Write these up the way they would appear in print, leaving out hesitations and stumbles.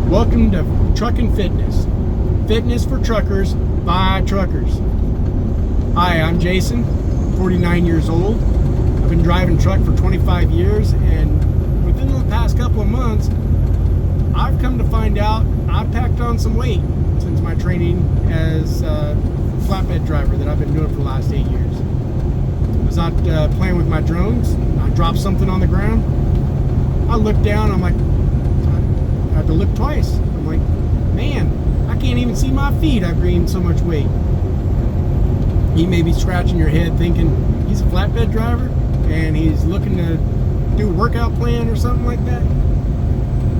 Welcome to Truckin' Fitness. Fitness for truckers by truckers. Hi, I'm Jason, 49 years old. I've been driving truck for 25 years, and within the past couple of months, I've come to find out I've packed on some weight since my training as a flatbed driver that I've been doing for the last 8 years. I was out playing with my drones. I dropped something on the ground. I looked down, I'm like, I had to look twice. I'm like, man, I can't even see my feet. I've gained so much weight. You may be scratching your head thinking he's a flatbed driver and he's looking to do a workout plan or something like that.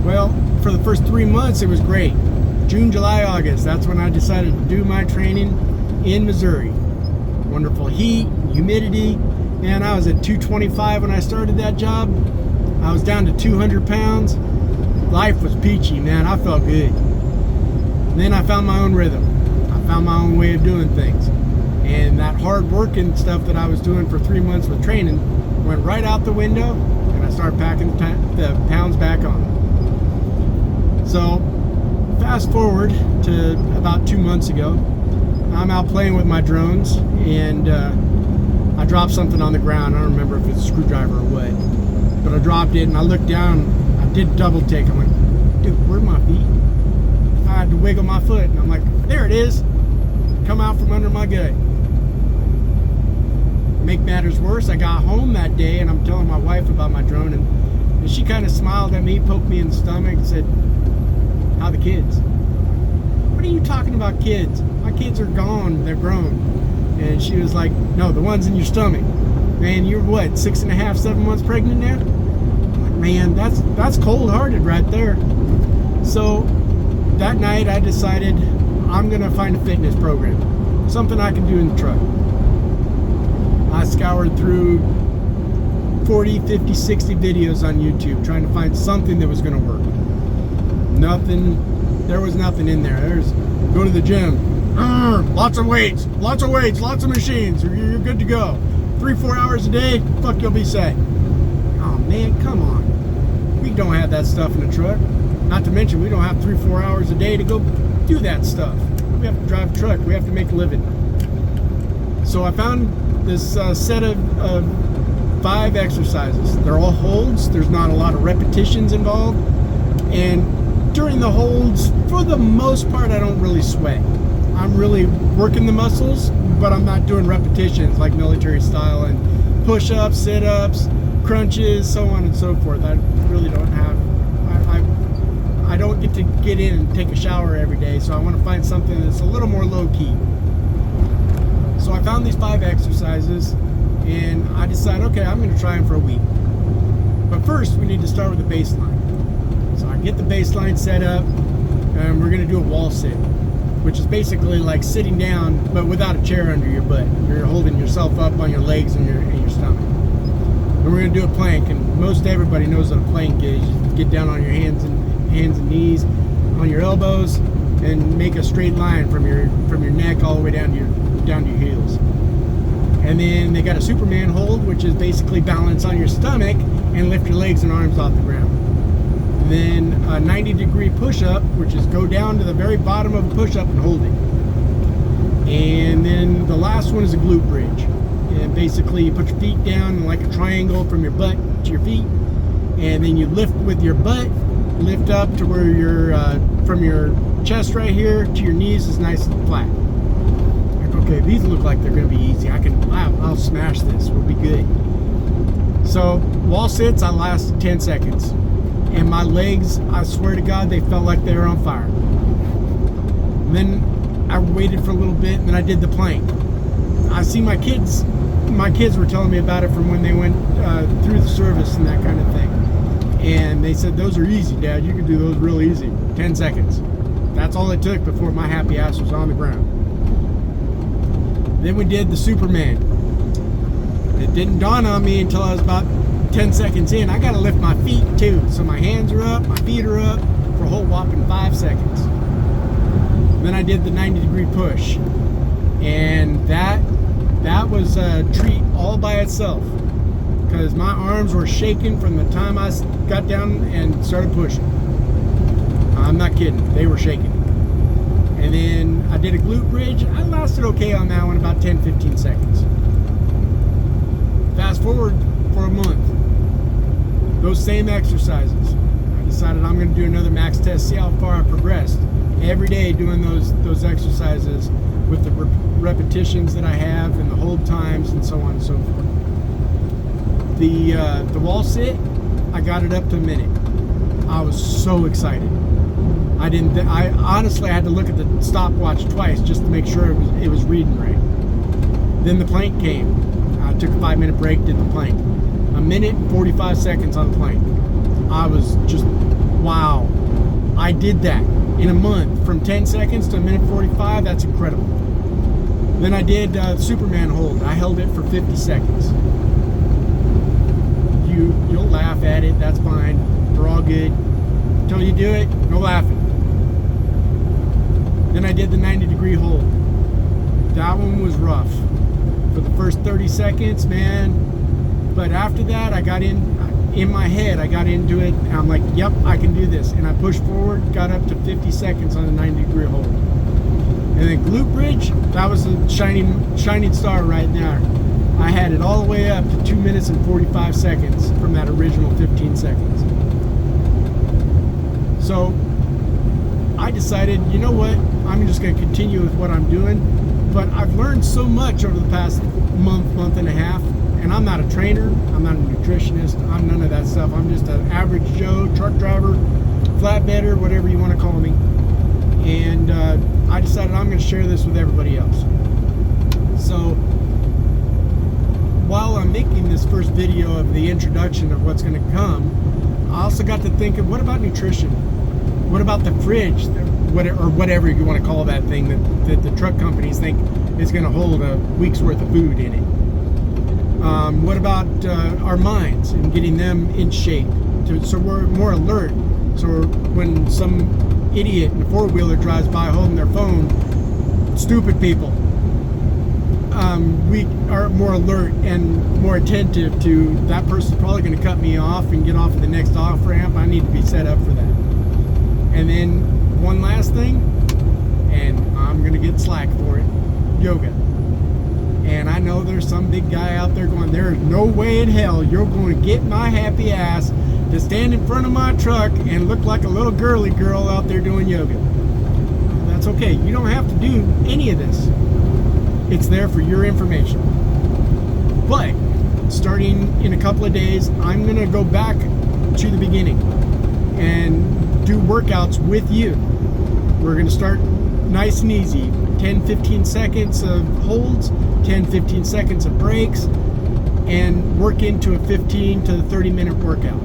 Well, for the first 3 months, it was great. June, July, August, that's when I decided to do my training in Missouri. Wonderful heat, humidity, and I was at 225 when I started that job. I was down to 200 pounds. Life was peachy, man. I felt good. And then I found my own rhythm. I found my own way of doing things. And that hard working stuff that I was doing for 3 months with training went right out the window, and I started packing the pounds back on. So fast forward to about 2 months ago, I'm out playing with my drones, and I dropped something on the ground. I don't remember if it's a screwdriver or what, but I dropped it, and I looked down. I did double take. I'm like, dude, where are my feet? I had to wiggle my foot, and I'm like, there it is. Come out from under my gut. Make matters worse, I got home that day, and I'm telling my wife about my drone, and she kind of smiled at me, poked me in the stomach, and said, how are the kids? What are you talking about, kids? My kids are gone, they're grown. And she was like, no, the ones in your stomach. Man, you're what, 6.5, 7 months pregnant now? I'm like, man, that's cold-hearted right there. So that night I decided I'm gonna find a fitness program, something I can do in the truck. I scoured through 40, 50, 60 videos on YouTube trying to find something that was gonna work. Nothing, there was nothing in there. There's, go to the gym, lots of weights, lots of machines, you're good to go. 3-4 hours a day, fuck, you'll be set. Oh man, come on. We don't have that stuff in the truck. Not to mention, we don't have 3-4 hours a day to go do that stuff. We have to drive a truck, we have to make a living. So I found this set of 5 exercises. They're all holds, there's not a lot of repetitions involved, and during the holds, for the most part, I don't really sweat. I'm really working the muscles, but I'm not doing repetitions like military style and push-ups, sit-ups, crunches, so on and so forth. I really don't have, I don't get to get in and take a shower every day, so I want to find something that's a little more low-key. So I found these 5 exercises, and I decided, okay, I'm going to try them for a week. But first, we need to start with the baseline. So I get the baseline set up, and we're going to do a wall sit, which is basically like sitting down, but without a chair under your butt. You're holding yourself up on your legs and your stomach. And we're going to do a plank, and most everybody knows what a plank is. You get down on your hands and knees, on your elbows, and make a straight line from your neck all the way down to your heels. And then they got a Superman hold, which is basically balance on your stomach and lift your legs and arms off the ground. And then a 90-degree push-up, which is go down to the very bottom of a push-up and hold it. And then the last one is a glute bridge. And basically you put your feet down like a triangle from your butt to your feet, and then you lift with your butt, lift up to where you're from your chest right here to your knees is nice and flat. Okay, these look like they're going to be easy. I'll smash this. We'll be good. So wall sits, I lasted 10 seconds, and my legs, I swear to God, they felt like they were on fire. And then I waited for a little bit, and then I did the plank. I see my kids were telling me about it from when they went through the service and that kind of thing, and they said, those are easy, Dad. You can do those real easy. 10 seconds. That's all it took before my happy ass was on the ground. Then we did the Superman. It didn't dawn on me until I was about 10 seconds in. I gotta lift my feet too. So my hands are up, my feet are up for a whole whopping 5 seconds. Then I did the 90-degree push. And that was a treat all by itself, because my arms were shaking from the time I got down and started pushing. I'm not kidding. They were shaking. And then I did a glute bridge. I lasted okay on that one, about 10-15 seconds. Fast forward for a month. Those same exercises. I decided I'm going to do another max test, see how far I progressed. Every day doing those exercises with the repetitions that I have and the hold times and so on and so forth. The wall sit, I got it up to a minute. I was so excited. I honestly had to look at the stopwatch twice just to make sure it was reading right. Then the plank came. I took a 5-minute break, did the plank. 1:45 seconds on the plank. I was just, wow. I did that in a month from 10 seconds to 1:45. That's incredible. Then I did Superman hold. I held it for 50 seconds. You'll laugh at it. That's fine. We're all good. Until you do it, no laughing. Then I did the 90-degree hold. That one was rough. For the first 30 seconds, man. But after that, I got in my head, I got into it. And I'm like, yep, I can do this. And I pushed forward, got up to 50 seconds on a 90-degree hold. And then glute bridge, that was a shining star right there. I had it all the way up to 2 minutes and 45 seconds from that original 15 seconds. So I decided, you know what, I'm just going to continue with what I'm doing. But I've learned so much over the past month and a half. And I'm not a trainer, I'm not a nutritionist, I'm none of that stuff. I'm just an average Joe, truck driver, flatbedder, whatever you want to call me. And I decided I'm going to share this with everybody else. So while I'm making this first video of the introduction of what's going to come, I also got to thinking, what about nutrition? What about the fridge, or whatever you want to call that thing that the truck companies think is going to hold a week's worth of food in it? What about our minds and getting them in shape so we're more alert? So when some idiot in a four-wheeler drives by holding their phone, stupid people, we are more alert and more attentive to that person's probably going to cut me off and get off of the next off-ramp. I need to be set up for that. And then one last thing, and I'm going to get slack for it, yoga. And I know there's some big guy out there going, there is no way in hell you're going to get my happy ass to stand in front of my truck and look like a little girly girl out there doing yoga. That's okay. You don't have to do any of this. It's there for your information. But starting in a couple of days, I'm going to go back to the beginning and do workouts with you. We're going to start nice and easy. 10-15 seconds of holds, 10-15 seconds of breaks, and work into a 15 to 30-minute workout.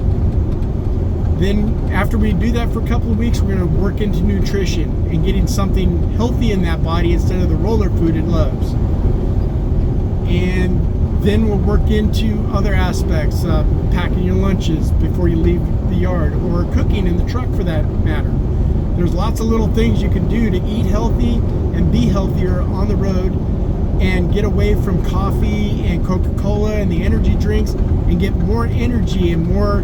Then after we do that for a couple of weeks, we're going to work into nutrition and getting something healthy in that body instead of the roller food it loves. And then we'll work into other aspects, packing your lunches before you leave the yard, or cooking in the truck for that matter. There's lots of little things you can do to eat healthy and be healthier on the road and get away from coffee and Coca-Cola and the energy drinks and get more energy and more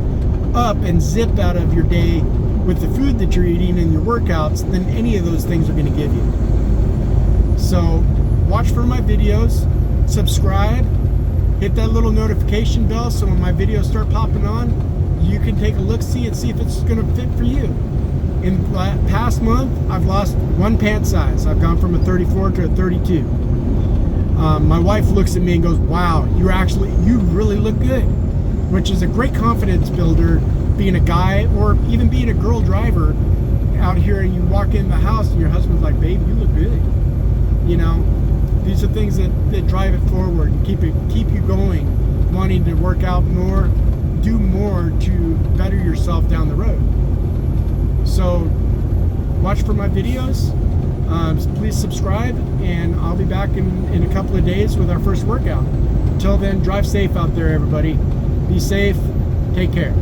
up and zip out of your day with the food that you're eating and your workouts than any of those things are going to give you. So watch for my videos, subscribe, hit that little notification bell so when my videos start popping on, you can take a look-see and see if it's going to fit for you. In the past month, I've lost 1 pant size. I've gone from a 34 to a 32. My wife looks at me and goes, wow, you really look good. Which is a great confidence builder, being a guy or even being a girl driver out here, and you walk in the house and your husband's like, babe, you look good. You know, these are things that drive it forward and keep you going, wanting to work out more, do more to better yourself down the road. So watch for my videos, please subscribe, and I'll be back in a couple of days with our first workout. Until then, drive safe out there, everybody. Be safe, take care.